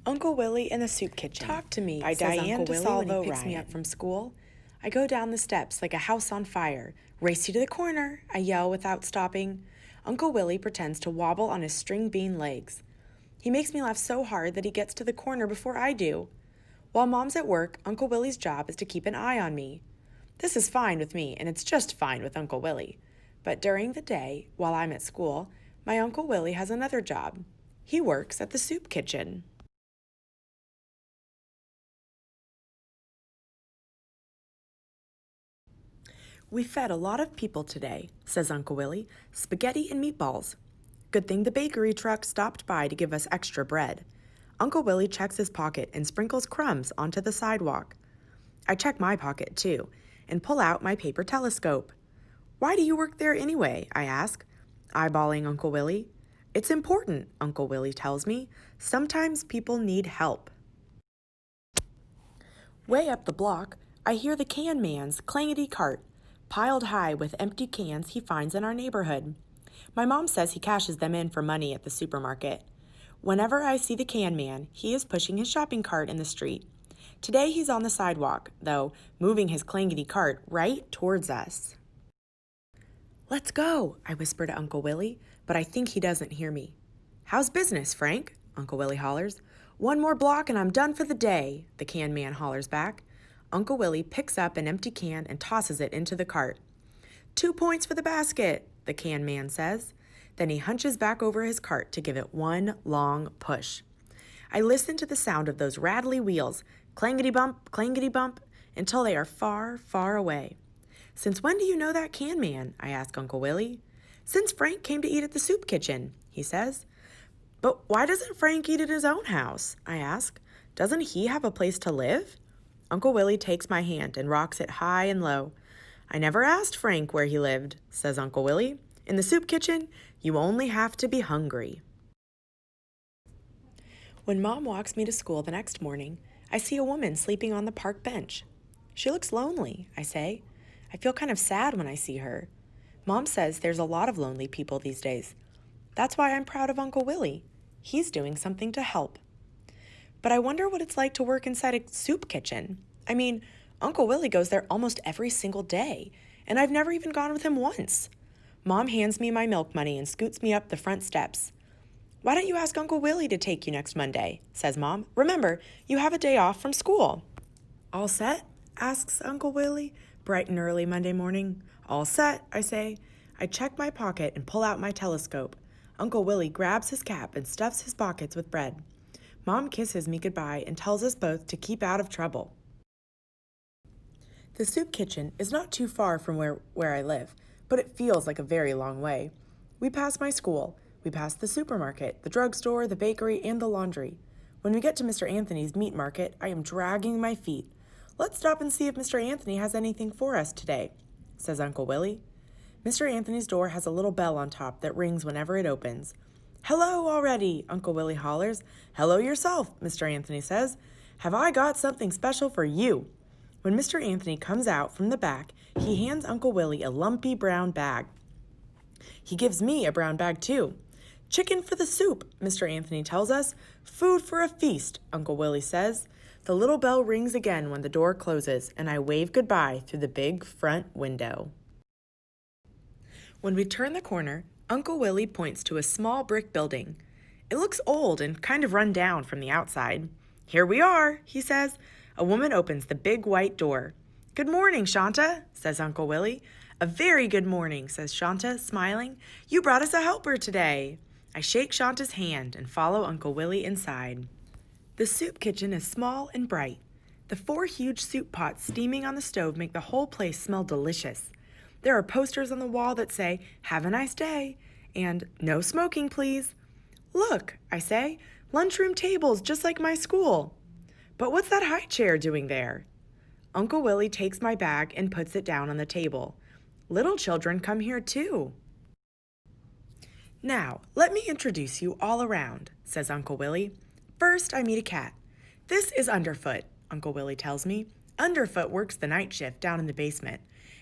Uncle Willie in the Soup Kitchen. Talk to me, by says Diane Uncle Willie when he DeSalvo picks me Ryan. up from school. I go down the steps like a house on fire. Race you to the corner, I yell without stopping. Uncle Willie pretends to wobble on his string bean legs. He makes me laugh so hard that he gets to the corner before I do. While Mom's at work, Uncle Willie's job is to keep an eye on me. This is fine with me, and it's just fine with Uncle Willie. But during the day, while I'm at school, my Uncle Willie has another job. He works at the soup kitchen. We fed a lot of people today, says Uncle Willie. Spaghetti and meatballs. Good thing the bakery truck stopped by to give us extra bread. Uncle Willie checks his pocket and sprinkles crumbs onto the sidewalk. I check my pocket too and pull out my paper telescope. Why do you work there anyway? I ask, eyeballing Uncle Willie. It's important, Uncle Willie tells me. Sometimes people need help. Way up the block, I hear the can man's clangety cart, piled high with empty cans he finds in our neighborhood. My mom says he cashes them in for money at the supermarket. Whenever I see the can man, he is pushing his shopping cart in the street. Today he's on the sidewalk, though, moving his clangety cart right towards us. Let's go, I whisper to Uncle Willie, but I think he doesn't hear me. How's business, Frank? Uncle Willie hollers. One more block and I'm done for the day, the can man hollers back. Uncle Willie picks up an empty can and tosses it into the cart. 2 points for the basket, the can man says. Then he hunches back over his cart to give it one long push. I listen to the sound of those rattly wheels, clangety bump, until they are far, far away. Since when do you know that can man? I ask Uncle Willie. Since Frank came to eat at the soup kitchen, he says. But why doesn't Frank eat at his own house? I ask. Doesn't he have a place to live? Uncle Willie takes my hand and rocks it high and low. I never asked Frank where he lived, says Uncle Willie. In the soup kitchen, you only have to be hungry. When Mom walks me to school the next morning, I see a woman sleeping on the park bench. She looks lonely, I say. I feel kind of sad when I see her. Mom says there's a lot of lonely people these days. That's why I'm proud of Uncle Willie. He's doing something to help. But I wonder what it's like to work inside a soup kitchen. I mean, Uncle Willie goes there almost every single day, and I've never even gone with him once. Mom hands me my milk money and scoots me up the front steps. Why don't you ask Uncle Willie to take you next Monday, says Mom. Remember, you have a day off from school. All set? Asks Uncle Willie, bright and early Monday morning. All set, I say. I check my pocket and pull out my telescope. Uncle Willie grabs his cap and stuffs his pockets with bread. Mom kisses me goodbye and tells us both to keep out of trouble. The soup kitchen is not too far from where I live, but it feels like a very long way. We pass my school. We pass the supermarket, the drugstore, the bakery, and the laundry. When we get to Mr. Anthony's meat market, I am dragging my feet. Let's stop and see if Mr. Anthony has anything for us today, says Uncle Willie. Mr. Anthony's door has a little bell on top that rings whenever it opens. Hello already, Uncle Willie hollers. Hello yourself, Mr. Anthony says. Have I got something special for you? When Mr. Anthony comes out from the back, he hands Uncle Willie a lumpy brown bag. He gives me a brown bag too. Chicken for the soup, Mr. Anthony tells us. Food for a feast, Uncle Willie says. The little bell rings again when the door closes, and I wave goodbye through the big front window. When we turn the corner, Uncle Willie points to a small brick building. It looks old and kind of run down from the outside. Here we are, he says. A woman opens the big white door. Good morning, Shanta, says Uncle Willie. A very good morning, says Shanta, smiling. You brought us a helper today. I shake Shanta's hand and follow Uncle Willie inside. The soup kitchen is small and bright. The 4 huge soup pots steaming on the stove make the whole place smell delicious. There are posters on the wall that say, "Have a nice day," and "No smoking, please." Look, I say, lunchroom tables just like my school. But what's that high chair doing there? Uncle Willie takes my bag and puts it down on the table. Little children come here too. Now, let me introduce you all around, says Uncle Willie. First, I meet a cat. This is Underfoot, Uncle Willie tells me. Underfoot works the night shift down in the basement.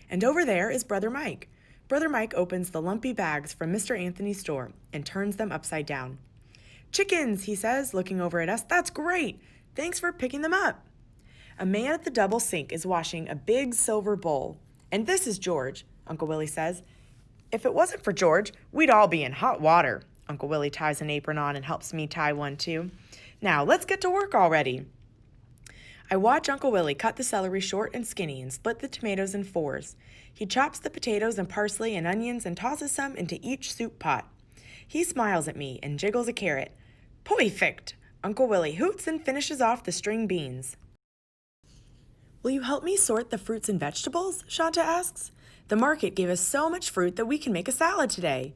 And over there is Brother Mike. Brother Mike opens the lumpy bags from Mr. Anthony's store and turns them upside down. "Chickens," he says, looking over at us. "That's great. Thanks for picking them up." A man at the double sink is washing a big silver bowl. "And this is George," Uncle Willie says. "If it wasn't for George, we'd all be in hot water." Uncle Willie ties an apron on and helps me tie one too. "Now, let's get to work already." I watch Uncle Willie cut the celery short and skinny and split the tomatoes in fours. He chops the potatoes and parsley and onions and tosses some into each soup pot. He smiles at me and jiggles a carrot. "Perfect!" Uncle Willie hoots and finishes off the string beans. "Will you help me sort the fruits and vegetables?" Shanta asks. "The market gave us so much fruit that we can make a salad today."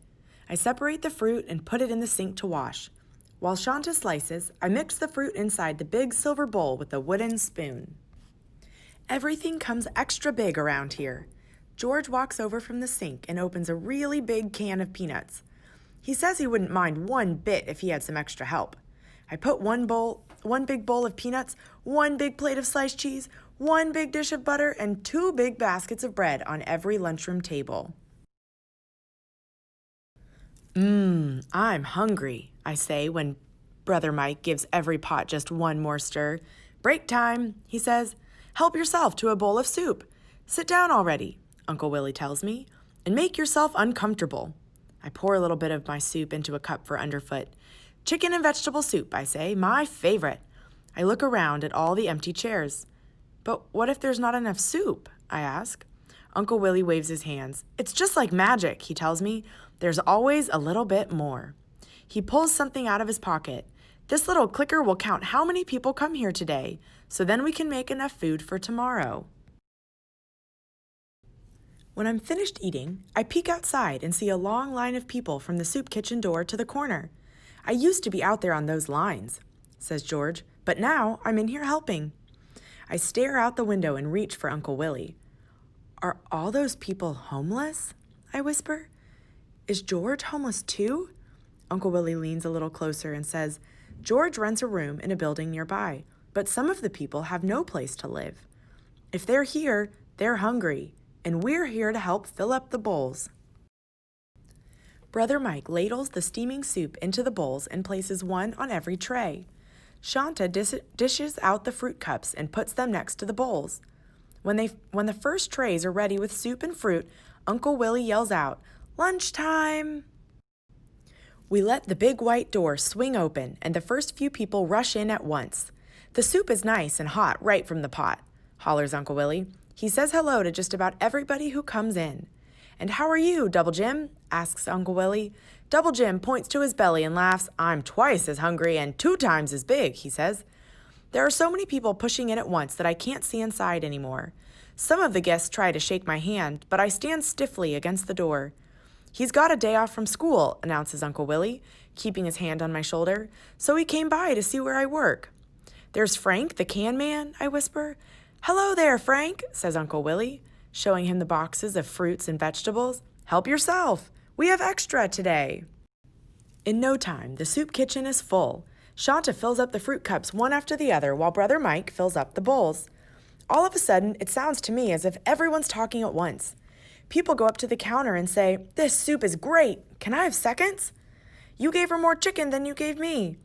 I separate the fruit and put it in the sink to wash. While Shanta slices, I mix the fruit inside the big silver bowl with a wooden spoon. Everything comes extra big around here. George walks over from the sink and opens a really big can of peanuts. He says he wouldn't mind one bit if he had some extra help. I put one big bowl of peanuts, one big plate of sliced cheese, one big dish of butter, and 2 big baskets of bread on every lunchroom table. I'm hungry," I say when Brother Mike gives every pot just one more stir. "Break time," he says. "Help yourself to a bowl of soup. Sit down already," Uncle Willie tells me, "and make yourself uncomfortable." I pour a little bit of my soup into a cup for Underfoot. "Chicken and vegetable soup," I say, "my favorite." I look around at all the empty chairs. "But what if there's not enough soup?" I ask. Uncle Willie waves his hands. "It's just like magic," he tells me. "There's always a little bit more." He pulls something out of his pocket. "This little clicker will count how many people come here today, so then we can make enough food for tomorrow." When I'm finished eating, I peek outside and see a long line of people from the soup kitchen door to the corner. "I used to be out there on those lines," says George, "but now I'm in here helping." I stare out the window and reach for Uncle Willie. "Are all those people homeless?" I whisper. "Is George homeless too?" Uncle Willie leans a little closer and says, "George rents a room in a building nearby, but some of the people have no place to live. If they're here, they're hungry, and we're here to help fill up the bowls." Brother Mike ladles the steaming soup into the bowls and places one on every tray. Shanta dishes out the fruit cups and puts them next to the bowls. When the first trays are ready with soup and fruit, Uncle Willie yells out, "Lunchtime!" We let the big white door swing open, and the first few people rush in at once. "The soup is nice and hot right from the pot," hollers Uncle Willie. He says hello to just about everybody who comes in. "And how are you, Double Jim?" asks Uncle Willie. Double Jim points to his belly and laughs. "I'm twice as hungry and 2 times as big," he says. There are so many people pushing in at once that I can't see inside anymore. Some of the guests try to shake my hand, but I stand stiffly against the door. "He's got a day off from school," announces Uncle Willie, keeping his hand on my shoulder, "so he came by to see where I work." "There's Frank, the can man," I whisper. "Hello there, Frank," says Uncle Willie, showing him the boxes of fruits and vegetables. "Help yourself. We have extra today." In no time, the soup kitchen is full. Shanta fills up the fruit cups one after the other while Brother Mike fills up the bowls. All of a sudden, it sounds to me as if everyone's talking at once. People go up to the counter and say, "This soup is great. Can I have seconds?" "You gave her more chicken than you gave me."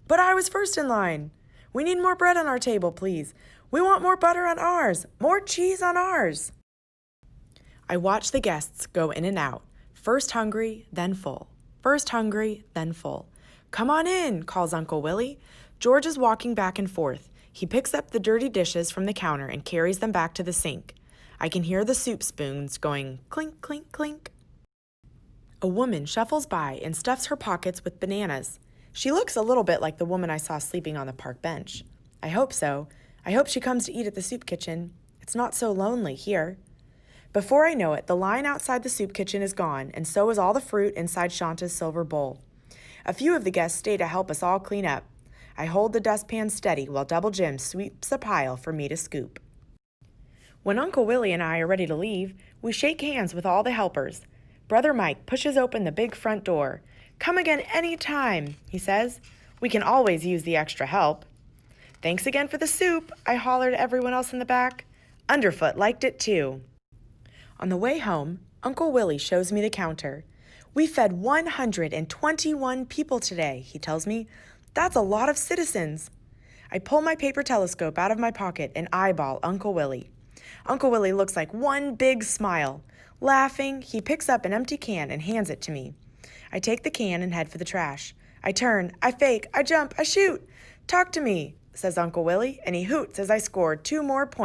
"But I was first in line." "We need more bread on our table, please." "We want more butter on ours. More cheese on ours." I watch the guests go in and out, first hungry, then full. First hungry, then full. "Come on in," calls Uncle Willie. George is walking back and forth. He picks up the dirty dishes from the counter and carries them back to the sink. I can hear the soup spoons going clink, clink, clink. A woman shuffles by and stuffs her pockets with bananas. She looks a little bit like the woman I saw sleeping on the park bench. I hope so. I hope she comes to eat at the soup kitchen. It's not so lonely here. Before I know it, the line outside the soup kitchen is gone, and so is all the fruit inside Shanta's silver bowl. A few of the guests stay to help us all clean up. I hold the dustpan steady while Double Jim sweeps a pile for me to scoop. When Uncle Willie and I are ready to leave, we shake hands with all the helpers. Brother Mike pushes open the big front door. "Come again any time," he says. "We can always use the extra help." "Thanks again for the soup," I hollered at everyone else in the back. Underfoot liked it too. On the way home, Uncle Willie shows me the counter. We fed 121 people today, he tells me. That's a lot of citizens. I pull my paper telescope out of my pocket and eyeball Uncle Willie. Uncle Willie looks like one big smile. Laughing, he picks up an empty can and hands it to me. I take the can and head for the trash. I turn, I fake, I jump, I shoot. Talk to me, says Uncle Willie, and he hoots as I score 2 more points.